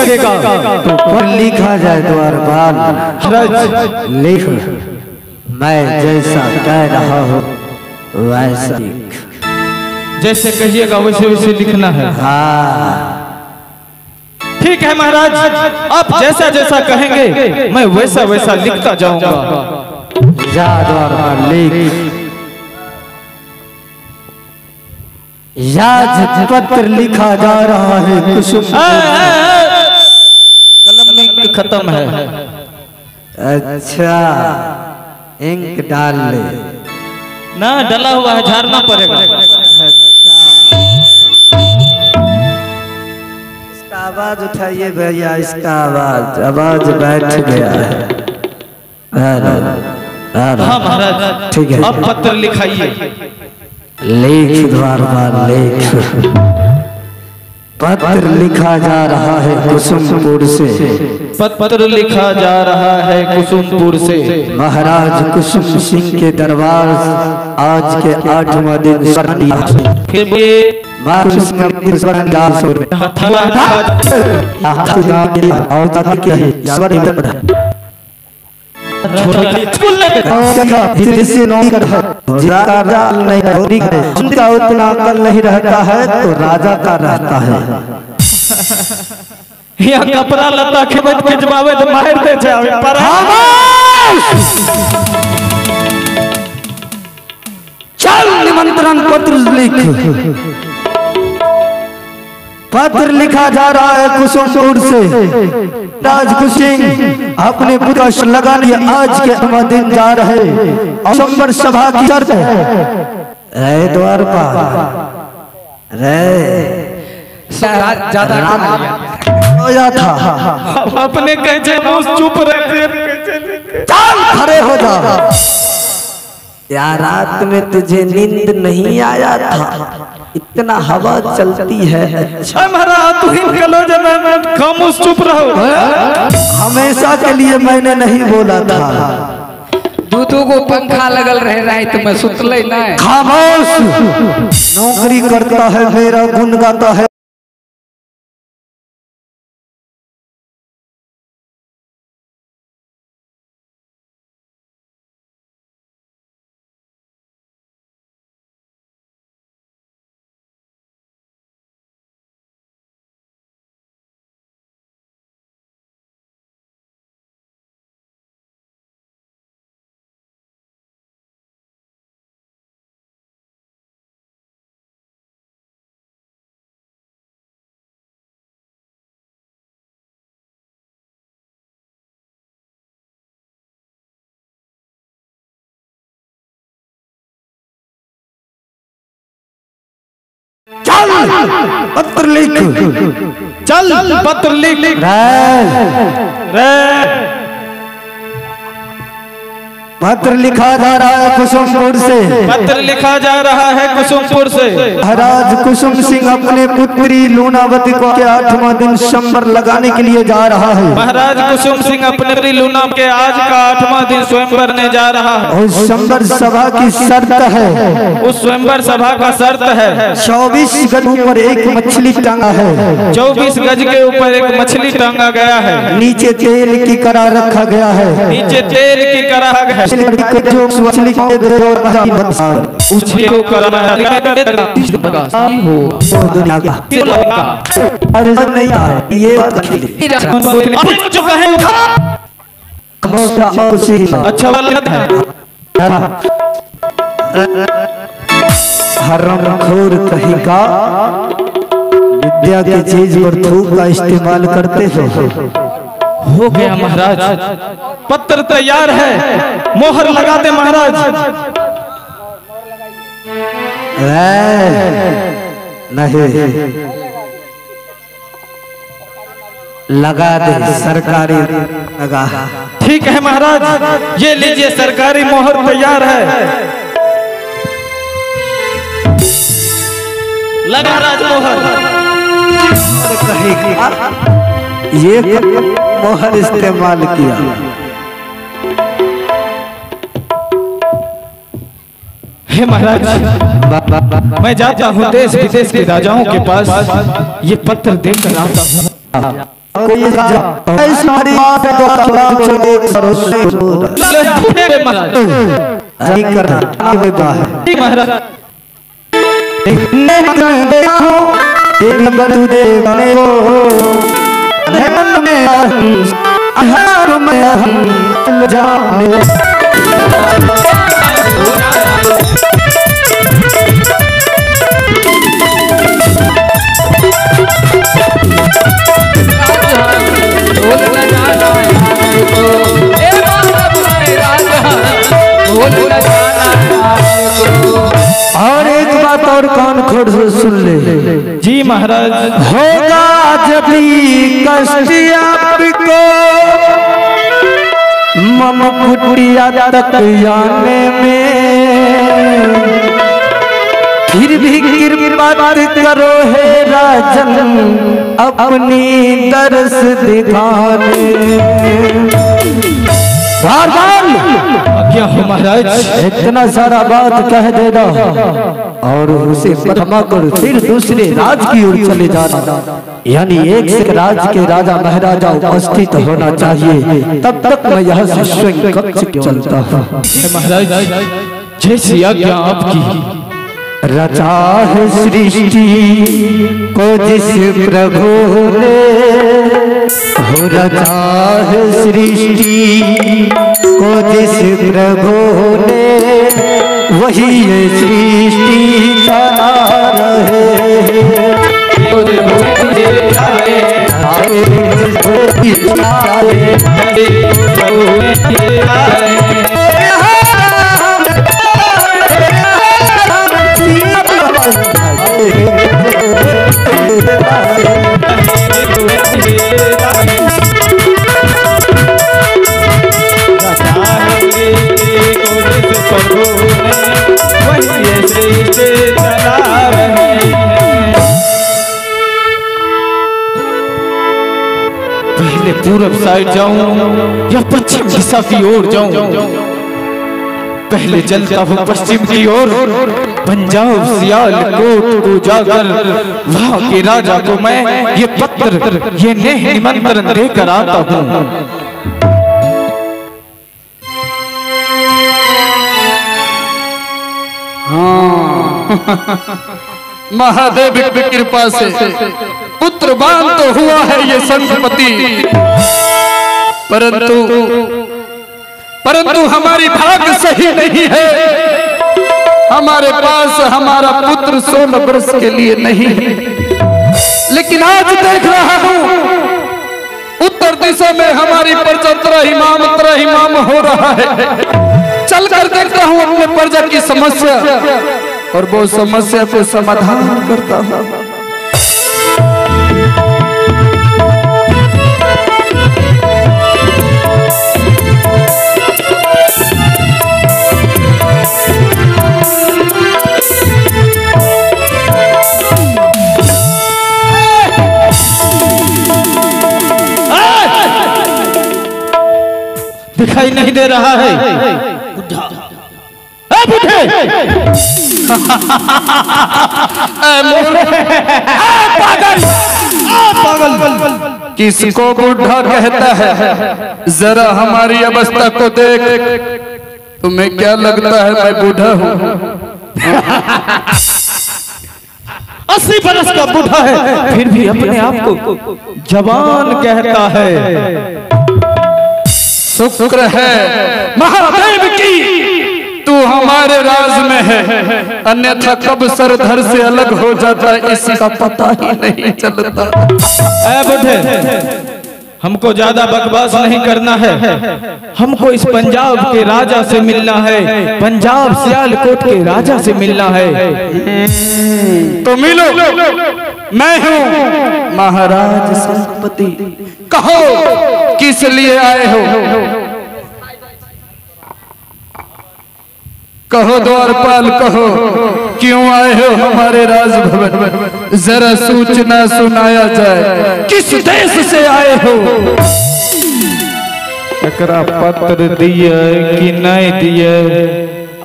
करेगा तो पर लिखा जाए द्वारपाल। लिख, मैं जैसा कह रहा हूँ वैसा लिख। जैसे कहिएगा वैसे वैसे लिखना है। हाँ ठीक है महाराज, आप जैसा जैसा कहेंगे मैं वैसा वैसा लिखता जाऊंगा। जा द्वारपाल लिख। पत्र लिखा जा रहा है कुसुम। कलम में इंक खत्म है। अच्छा इंक डाल ले ना, डला हुआ है, झाड़ना पड़ेगा। इसका आवाज उठाइए भैया, इसका आवाज बैठ गया है। हाँ महाराज ठीक है, अब पत्र लिखाइए। लेख द्वारपाल लेख। पत्र लिखा जा रहा है कुसुमपुर से। पत्र लिखा जा रहा है कुसुमपुर से। महाराज कुसुम सिंह के दरबार आज के 8वां दिन उतना अकल नहीं रहता है तो राजा का रहता है। यहाँ कपड़ा लता खिबत खिंचवावे तो मार दे जावे। चल निमंत्रण पत्र लिख। पत्र लिखा जा रहा है कुसुमपुर से। राज कुसिंह अपने पुत्र लगा लिया, आज के दिन जा रहे अंबर सभा की शर्त है। द्वारपाल ज्यादा था अपने कैसे चुप रहते। खड़े हो जा। यार रात में तुझे नींद नहीं आया था? इतना हवा चलती है। अच्छा महाराज तू ही निकलो जब मैं खामोश चुप रहो। हमेशा के लिए मैंने नहीं बोला था। दूधों को पंखा लगल रहे रात में सुतले ना। खामोश। नौकरी करता है मेरा गुण गाता है। चल पत्र लिख। चल पत्र लिख। पत्र लिखा जा रहा है कुसुमपुर से। पत्र लिखा जा रहा है कुसुमपुर से। महाराज कुसुम सिंह अपने पुत्री लूनावती को के 8वां दिन स्वयंवर लगाने के लिए जा रहा है। महाराज कुसुम सिंह अपने पुत्री लूना के आज का 8वां दिन स्वयंवर ने जा रहा है। उस स्वयंवर सभा की शर्त है। उस स्वयंवर सभा का शर्त है 24 गज ऊपर एक मछली टांगा है। 24 गज के ऊपर एक मछली टांगा गया है। नीचे तेल की करा रखा गया है। नीचे तेल की करा है। जो मछली को उसको करा अरे नहीं ये जो कहे अच्छा वाला है। हरामखोर कहीं का विद्या की चीज पर थूक का इस्तेमाल करते हो गया महाराज। पत्र तैयार है, मोहर लगा दे महाराज। नहीं लगा दे, सरकारी लगा। ठीक है महाराज, ये लीजिए सरकारी मोहर तैयार है। लगा राज मोहर। ये मोहर इस्तेमाल किया। हे महाराज, मैं जाता हूँ देश विदेश के राजाओं के पास, ये पत्र देकर आता हूँ। कोई ऐसा बात तो चले सरोसे महाराज नहीं करना है महाराज एक नंबर तुझे गाने को मन में अहार में जाने और एक बात और कान खोल से सुन ले जी महाराज। होगा जब भी कष्ट आपको मम कुटिया तक आने में, फिर भी कृपा करो हे राजन अपनी दर्श दिखाने। क्या हो महाराज? इतना सारा बात कह देना और उसे परमा कर फिर दूसरे राज की ओर चले जाना, यानी एक से राज के राजा महाराजा उपस्थित होना चाहिए, तब तक मैं यहाँ से स्वयं कक्ष चलता हूँ। महाराज जैसी आज्ञा आपकी। रचा है सृष्टि को जिस प्रभु ने, हो रचा है सृष्टि को जिस प्रभु ने, वही ये सृष्टि चला रहे। पहले पूरब साइड जाऊं या पश्चिम दिशा की ओर जाऊं? पहले चलता हूँ पश्चिम की ओर। पंजाब सियालकोट को जाकर वहाँ के राजा को मैं ये पत्र, ये निमंत्रण देकर आता हूँ। महादेव की कृपा से पुत्रवान तो हुआ है ये संतपति, परंतु हमारी भाग्य सही नहीं है। हमारे पास हमारा पुत्र 16 वर्ष के लिए नहीं है, लेकिन आज देख रहा हूँ उत्तर दिशा में हमारी प्रजा त्रहिमाम हो रहा है। चलकर देखता हूँ अपने प्रजा की समस्या और वो समस्या को समाधान करता हूँ। दिखाई नहीं दे रहा है बुढ़े। पागल किसको बुढ़ा कहता है? जरा हमारी अवस्था को देख, तुम्हें क्या लगता है मैं बूढ़ा हूँ? 80 बरस का बूढ़ा है, फिर भी अपने आप को जवान कहता है। शुक्र है महादेव की तू हमारे राज में है, अन्यथा कब सरधर से अलग हो जाता इसका पता ही नहीं चलता। बुढ़े हमको ज्यादा बकवास नहीं करना है, हमको इस पंजाब के राजा से मिलना है, पंजाब सियालकोट के राजा से मिलना है। तो मिलो, मैं हूँ महाराज संतपति। कहो किस लिए आए हो? कहो द्वारपाल, कहो क्यों आए हो हमारे राजभवन? जरा सूचना सुनाया जाए, किस देश से आए हो? एकरा पत्र दिए कि नहीं दिए?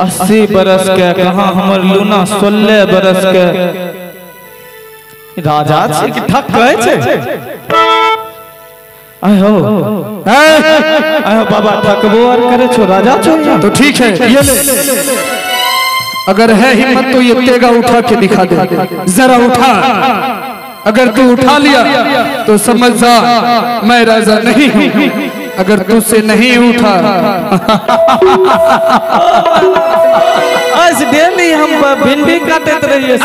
80 बरस के कहाँ हमर लूना 16 बरस के राजा छे कि ठक कहै छे? आयो आयो बाबा थकबो और करे छो राजा छो। तो ठीक है, ये ले। अगर है हिम्मत तो ये तेगा उठा के दिखा दे, जरा उठा। अगर तू उठा लिया तो समझ जा मैं राजा नहीं हूं। अगर तुझसे नहीं उठा आज डेली हम भिंडी काटते रहिए।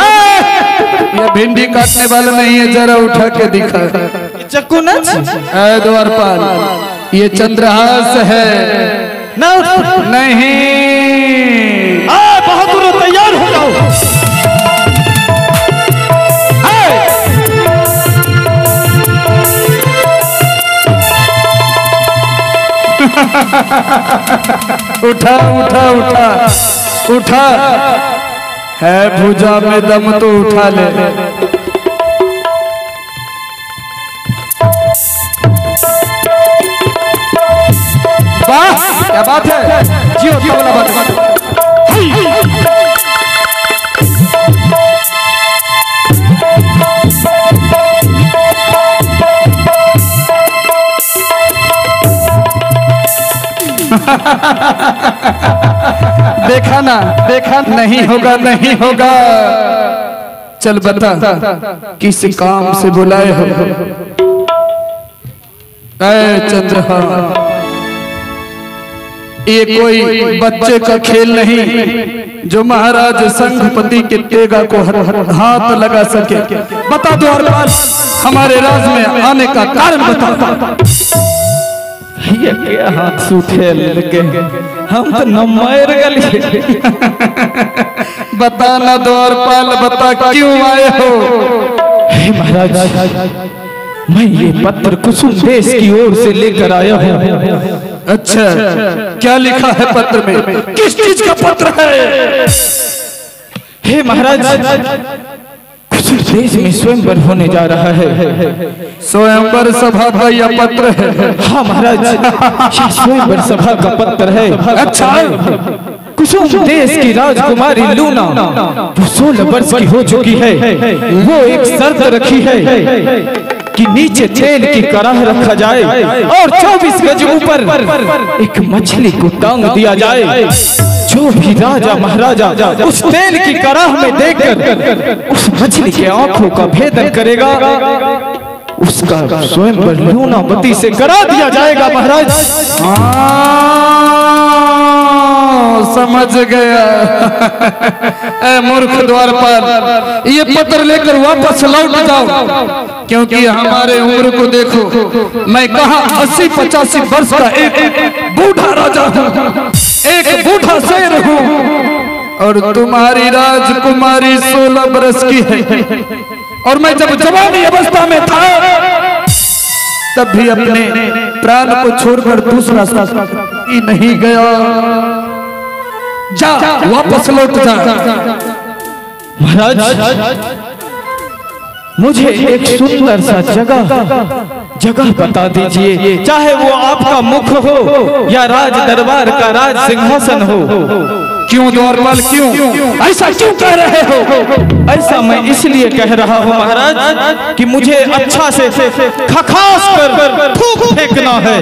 ये भिंडी काटने वाला नहीं है, जरा उठा के दिखा। चक्कू न द्वारपाल, ये चंद्रहास है ना। नहीं, बहादुर तैयार हो जाओ। उठा उठा उठा उठा, है भुजा में दम तो उठा ले। वाह क्या बात है, जियो तबला बात। देखा ना, देखा नहीं होगा, नहीं होगा। चल बता किस काम से बुलाए हो? चंद्रहास, ये कोई बच्चे का खेल नहीं जो महाराज संघपति के तेगा को हाथ लगा सके। बता दो द्वारपाल, हमारे राज में आने का कारण बता। ये क्या हाथ सूखे लगे, हम तो नमैर गली। बता ना द्वारपाल, बता क्यों आए हो? हे महाराज, मैं ये पत्र कुसुम देश की ओर से लेकर आया हूँ। अच्छा, क्या लिखा है पत्र में? किस चीज का पत्र है? हे महाराज, कुसुम देश में स्वयंवर होने जा रहा है। स्वयंवर सभा का यह पत्र है? हाँ महाराज, स्वयंवर सभा का पत्र है। अच्छा, कुसुम देश की राजकुमारी लूना वो 16 वर्ष की हो चुकी है। वो एक शर्त रखी है कि नीचे तेल की कड़ाह रखा जाए और 24 गज ऊपर एक मछली को टांग दिया जाए। जो भी राजा महाराजा उस तेल की कड़ाह में देखकर उस मछली के आंखों का भेदन करेगा, उसका स्वयंवर लूनावती से करा दिया जाएगा महाराज। समझ गया। मूर्ख द्वारपाल, ये पत्र लेकर वापस लौट जाओ, क्योंकि हमारे उम्र को देखो। मैं कहाँ 80-85 वर्ष का एक बूढ़ा राजा हूँ, एक बूढ़ा शेर हूँ, और तुम्हारी राजकुमारी 16 वर्ष की है। और मैं जब जवानी अवस्था में था तब भी अपने प्राण को छोड़कर दूसरा ही नहीं गया। जा, वापस लौट जा। महाराज, मुझे एक सुंदर सा जगह बता दीजिए, चाहे वो आपका मुख हो या राज दरबार का राज सिंहासन हो। क्यों द्वारपाल, क्यों ऐसा क्यों कह रहे हो? ऐसा मैं इसलिए कह रहा हूँ महाराज कि मुझे अच्छा से खखास कर थूक फेंकना है।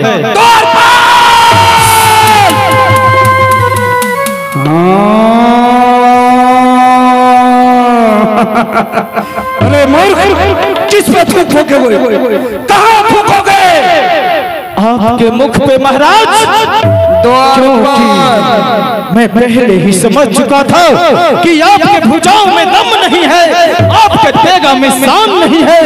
अरे मूर्ख, किस पे थूकोगे? कहाँ थूकोगे? आपके मुख पे महाराज। क्योंकि मैं पहले ही समझ चुका था कि आपके भुजाओं में दम नहीं है, आपके तेगा में शान नहीं है।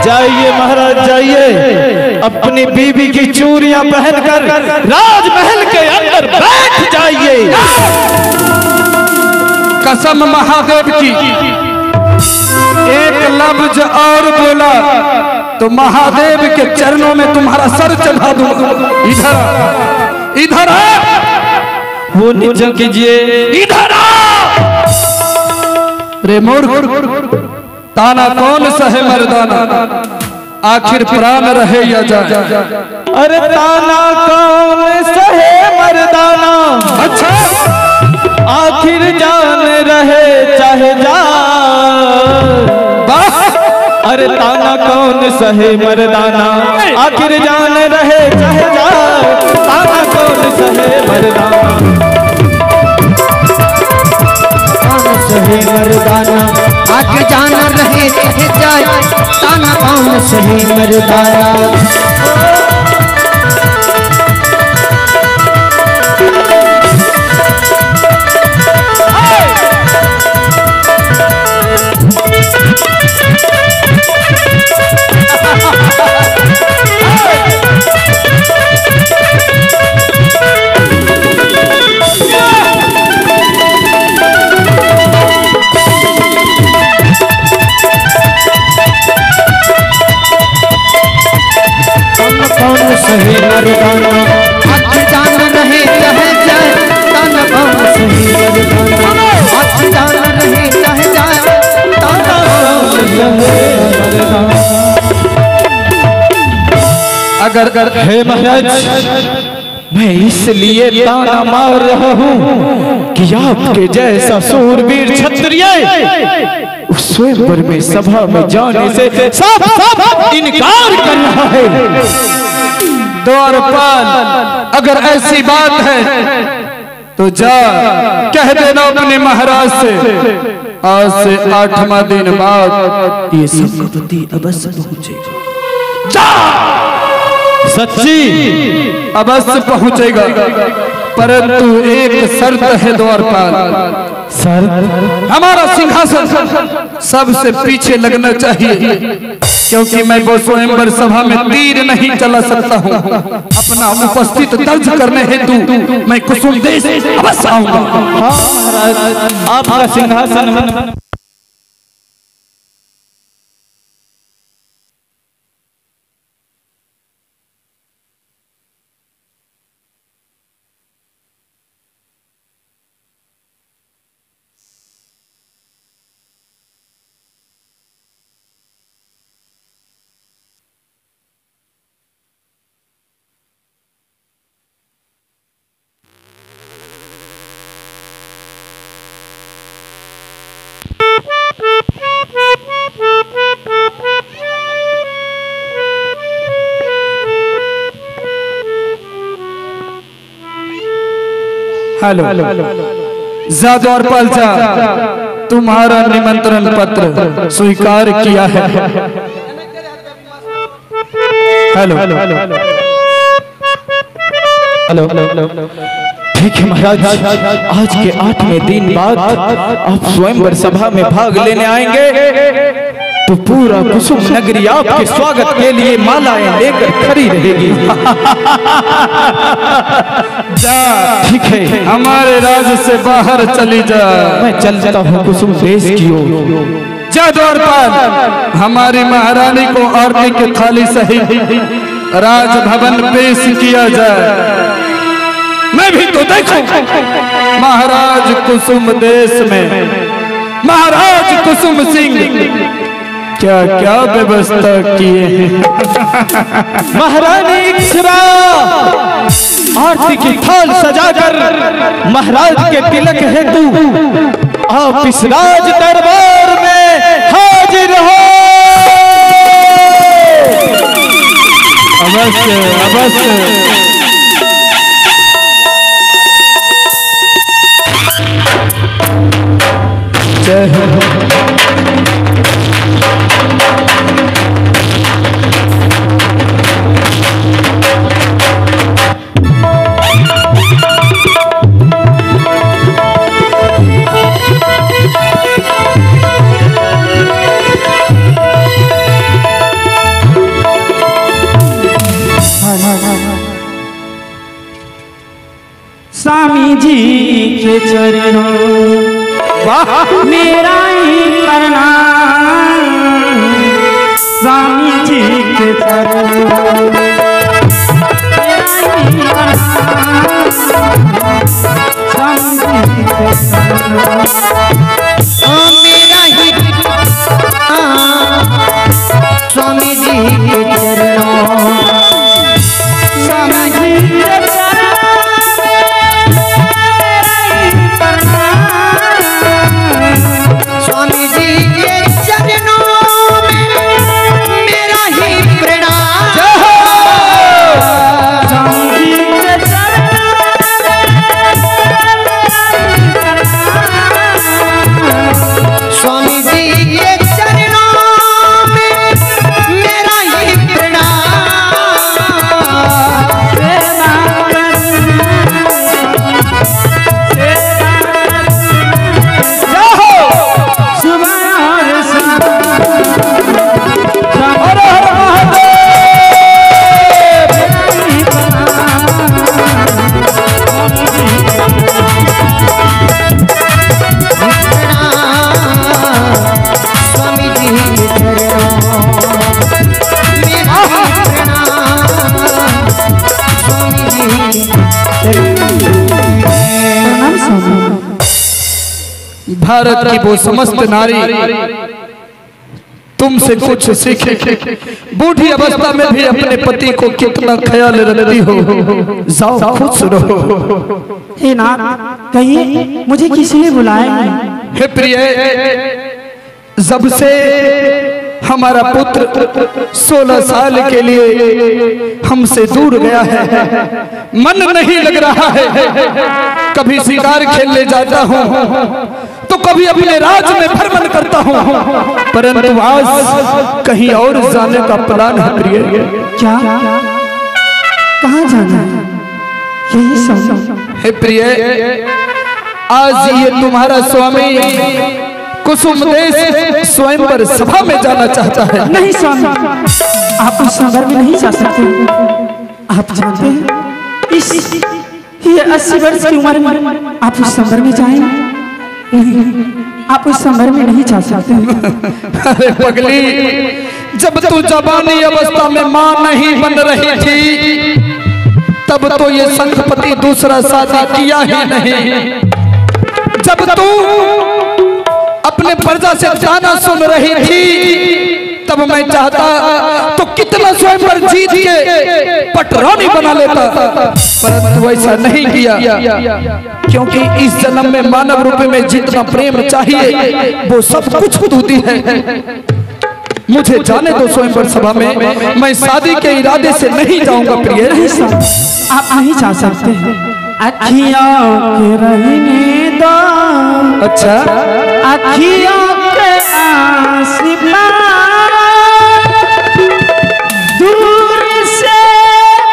जाइए महाराज, जाइए, अपनी बीवी की चूड़ियां पहनकर राजमहल के अंदर बैठ जाइए। कसम महादेव की, एक लफ्ज और बोला तो महादेव के चरणों में तुम्हारा सर चढ़ा दूंगा। इधर इधर वो नीचे कीजिए, इधर रे मूर्ख, ताना कौन सहे मर्दाना, आखिर प्राण रहे या जाए? अरे ताना कौन सहे मर्दाना, अच्छा, आखिर जान रहे चाहे जान। अरे ताना कौन सहे मर्दाना, आखिर जान रहे चाहे जाए, ताना कौन सहे मर्दाना, कौन सहे मर्दाना, आखिर जान रहे चाहे जाए, ताना कौन सहे मर्दाना। कौन सहे मर्दाना, आखिर जान रहे चाहे जाए, ताना कौन सहे मर्दाना, आखिर जान रहे चाहे जाए, ताना कौन सहे मर्दाना। अगर हे महाराज मैं इसलिए ताना मार रहा हूँ कि आपके जैसा सूरवीर क्षत्रिय स्वयंवर में सभा में जाने से साफ इनकार कर रहा है। द्वारपाल, अगर ऐसी बात है तो जा कह देना अपने महाराज से, आज से 8वां दिन बाद ये संपत्ति अवश्य पहुंचेगा। जा, सच्ची अवश्य पहुंचेगा, परंतु एक शर्त है द्वारपाल, सर हमारा सिंहासन सबसे पीछे लगना चाहिए, क्योंकि मैं वो स्वयंवर सभा में तीर नहीं चला सकता हूँ। अपना उपस्थित दर्ज करने हेतु मैं कुसुम देश अवश्य आऊंगा। हाँ महाराज, आपका सिंहासन हेलो, जा द्वारपाल जा, तुम्हारा निमंत्रण पत्र स्वीकार किया है। हेलो हेलो, ठीक है महाराज, आज के 8वें दिन बाद आप स्वयंवर सभा में भाग लेने आएंगे तो पूरा कुसुम नगरी आपके स्वागत के लिए मालाएं लेकर खड़ी रहेगी। जा, ठीक है, हमारे राज्य से बाहर चली जा। मैं चल जाता हूँ कुसुम देश की ओर। जा द्वारपाल, हमारी महारानी को आरती के थाली सहित राजभवन पेश किया जाए। मैं भी तो देखूं महाराज कुसुम देश में महाराज कुसुम सिंह क्या क्या व्यवस्था किए हैं। महारानी इक्सरा आरती की थाल सजाकर महाराज के तिलक हेतु आप इस राज दरबार में हाजिर हो। अवश्य अवश्य। जय हो। स्वामी जी के चरणों मेरा ही प्रणाम, स्वामी जी के चरणों मेरा ही प्रणाम, स्वामी जी के चरणों मेरा ही स्वामी जी के चरणों, स्वामी जी के स्वामी जी के चरणों में भारत की वो समस्त नारी तुमसे कुछ सीखे। बूढ़ी अवस्था में भी अपने पति को कितना ख्याल रखती हो। जाओ खुश रहो। हे नाथ, कहिए मुझे किसने बुलाया? हे प्रिय, जब से हमारा पुत्र 16 साल के लिए हमसे दूर गया है, मन नहीं लग रहा है। कभी शिकार खेलने जाता हूँ तो कभी अपने राज में भ्रमण करता हूँ, परंतु आज कहीं और जाने का प्लान है प्रिय। क्या? कहाँ जाना है? यही सब। हे प्रिय, आज ये तुम्हारा स्वामी कुसुमदेश स्वयंवर सभा में जाना चाहता है। नहीं स्वामी, आप उस संवर में नहीं जा सकते। आप जानते हैं ये 80 वर्ष की उम्र में आप उस संवर में जाएं? नहीं, आप उस संवर में नहीं जा सकते। अरे पगली, जब तू जवानी अवस्था में मां नहीं बन रही थी तब तो ये संघपति दूसरा शादी किया ही नहीं। जब तू अपने प्रजा से ताना सुन रही थी तब मैं चाहता तो कितना स्वयंवर जीत के पटरानी बना लेता, परंतु ऐसा नहीं किया, क्योंकि इस जन्म में मानव रूप में जितना प्रेम चाहिए वो सब कुछ होती है। मुझे जाने दो स्वयंवर सभा में, मैं शादी के इरादे से नहीं जाऊंगा प्रिय। आप नहीं जा सकते। अखियों के रहने दो, अच्छा, अखियों के आसमां दूर से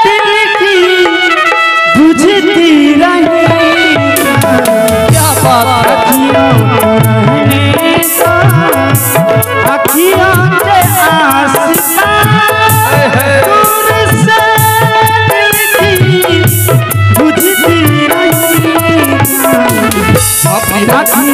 दिल की बुझती रही। क्या बात है। अखियों के आसमां दूर से दिल की बुझती रही। क्या बात है।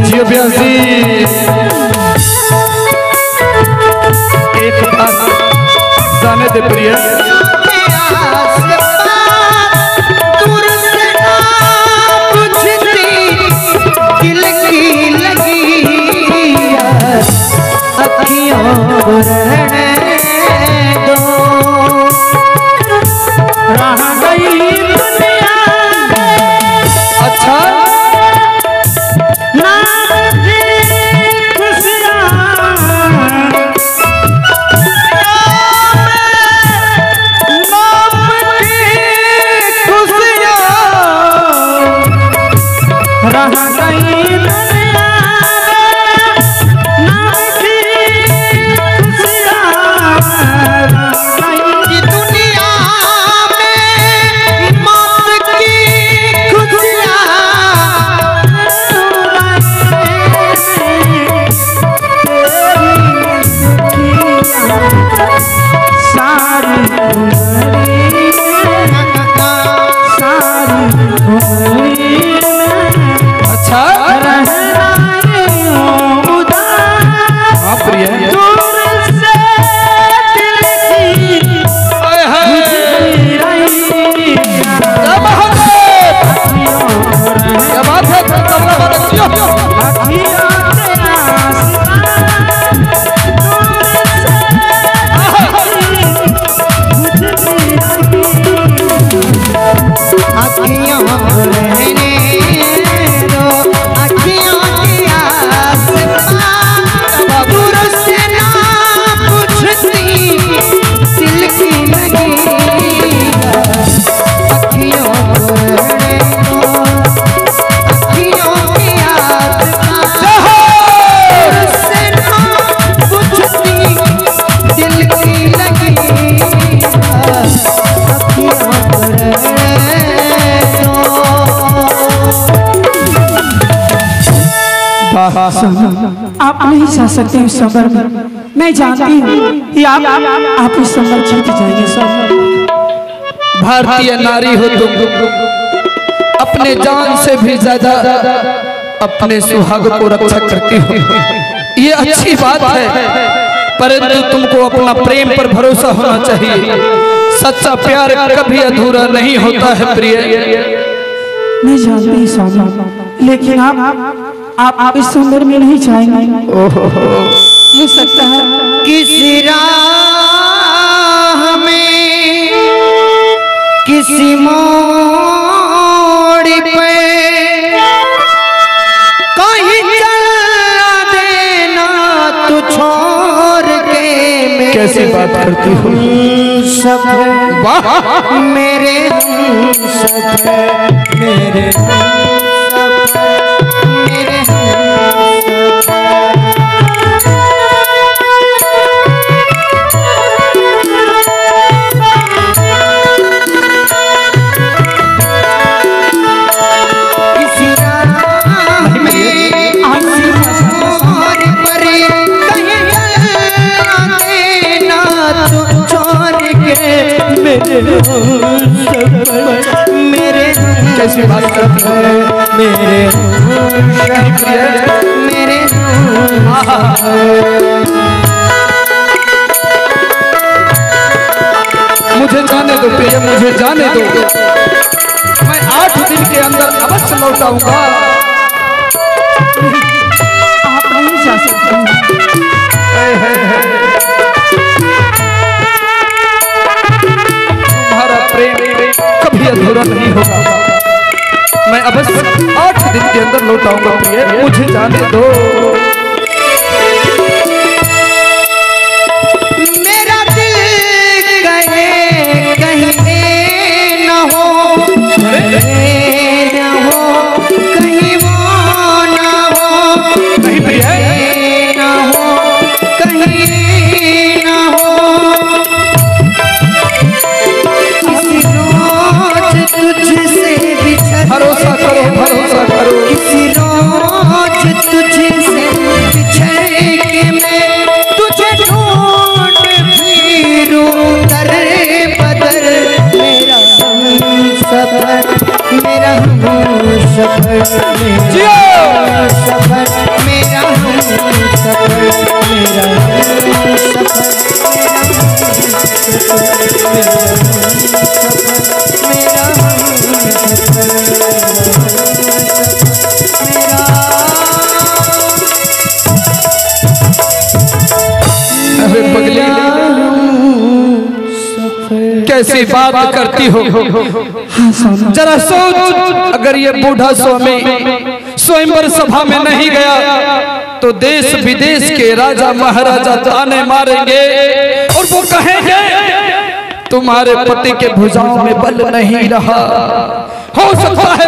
जी अभ्यासी, एक बात जाने दे प्रिय, दूर से बुझती दिल की लगी अखियों को रहने दो। रह गई दुनिया। अच्छा, आप नहीं जा सकते उस संबर में। मैं जानती हूँ कि आप उस संबर जीत जाएंगे स्वामी। भारतीय नारी हो तुम, अपने जान से भी ज्यादा अपने सुहाग को रक्षा करती हो, ये अच्छी बात है। परंतु तुमको अपना प्रेम पर भरोसा होना चाहिए। सच्चा प्यार कभी अधूरा नहीं होता है प्रिय। मैं जानती हूँ स्वामी, लेकिन आप इस संबर में नहीं जाएंगे। हो सकता है किसी राह में किसी मोड़ पे कहीं चला देना तू छोड़ के। कैसी बात करती हो, सफर मेरे सफर मेरे मेरे कैसी बात करती हो मेरे मेरे मुझे जाने दो प्रिय, मुझे जाने दो। मैं 8 दिन के अंदर अवश्य लौट आऊंगा। आप नहीं जा सकते। तुम्हारा प्रेम कभी अधूरा नहीं होगा। मैं अवश्य 8 दिन के अंदर लौट आऊंगा प्रिय, मुझे जाने दो। मेरा दिल कहे कहीं न हो, कहीं वो न हो, नहीं प्रिय, न हो कहीं न हो। किसी रोज तुझसे बिछड़ भरोसा करो, भरोसा करो। किसी रोज तुझसे बिछड़ के मैं तुझे ढूंढ फिरूं दर बदर। मेरा सफर मेरा सफर सफर मेरा सफर मेरा अरे पगली, कैसी बात करती हो। जरा सोच, अगर ये बूढ़ा स्वामी स्वयंवर सभा में नहीं गया तो देश विदेश के राजा महाराजा ताने मारेंगे और वो कहेंगे तुम्हारे पति के भुजाओं में बल नहीं रहा। हो सकता है